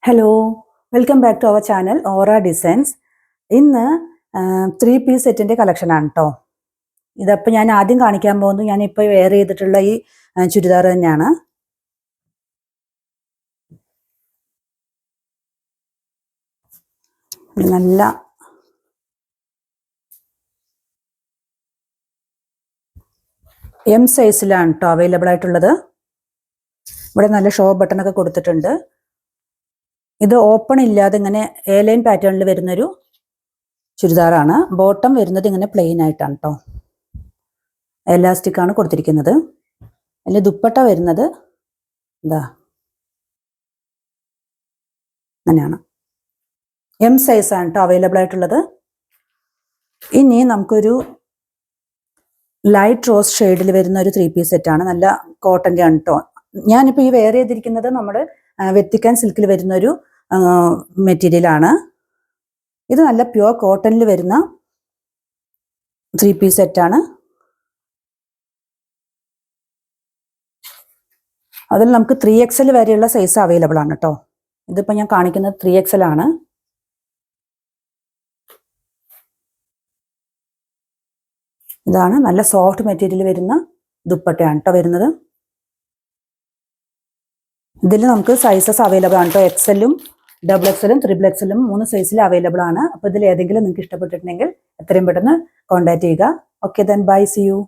Hello, welcome back to our channel Aura designs. ഇന്ന് 3-പീസ് സെറ്റിൻ്റെ കളക്ഷനാണ് കേട്ടോ. ഇതപ്പോൾ ഞാൻ ആദ്യം കാണിക്കാൻ പോകുന്നത് ഞാനിപ്പോൾ വെയർ ചെയ്തിട്ടുള്ള ഈ ചുരിദാർ തന്നെയാണ്. നല്ല എം സൈസിലാണ് കേട്ടോ അവൈലബിൾ ആയിട്ടുള്ളത്. ഇവിടെ നല്ല ഷോ ബട്ടണൊക്കെ കൊടുത്തിട്ടുണ്ട്. ഇത് ഓപ്പൺ ഇല്ലാതെ ഇങ്ങനെ എ ലൈൻ പാറ്റേണിൽ വരുന്നൊരു ചുരിദാറാണ്. ബോട്ടം വരുന്നത് ഇങ്ങനെ പ്ലെയിൻ ആയിട്ടാണ് കേട്ടോ. എലാസ്റ്റിക് ആണ് കൊടുത്തിരിക്കുന്നത്. അതിൽ ദുപ്പട്ട വരുന്നത് എന്താ അങ്ങനെയാണ്. എം സൈസാണ് കേട്ടോ അവൈലബിൾ ആയിട്ടുള്ളത്. ഇനി നമുക്കൊരു ലൈറ്റ് റോസ് ഷെയ്ഡിൽ വരുന്ന ഒരു 3-പീസ് സെറ്റാണ്. നല്ല കോട്ടൻ്റെ ആണ് കേട്ടോ. ഞാനിപ്പോൾ ഈ വെയർ ചെയ്തിരിക്കുന്നത് നമ്മുടെ വെത്തിക്കാൻ സിൽക്കിൽ വരുന്നൊരു മെറ്റീരിയലാണ്. ഇത് നല്ല പ്യുവർ കോട്ടണിൽ വരുന്ന 3-പീസ് സെറ്റാണ്. അതിൽ നമുക്ക് 3XL വരെയുള്ള സൈസ് അവൈലബിൾ ആണ് കേട്ടോ. ഇതിപ്പോൾ ഞാൻ കാണിക്കുന്നത് 3XL ആണ്. ഇതാണ് നല്ല സോഫ്റ്റ് മെറ്റീരിയൽ വരുന്ന ദുപ്പട്ടയാണ് കേട്ടോ വരുന്നത്. ഇതിൽ നമുക്ക് സൈസസ് അവൈലബിൾ ആണ് കേട്ടോ. XL-ഉം XXL-ഉം XXL-ഉം 3 സൈസിൽ അവൈലബിൾ ആണ്. അപ്പോൾ ഇതിൽ ഏതെങ്കിലും നിങ്ങൾക്ക് ഇഷ്ടപ്പെട്ടിട്ടുണ്ടെങ്കിൽ എത്രയും പെട്ടെന്ന് കോൺടാക്ട് ചെയ്യുക. Okay, then bye, see U.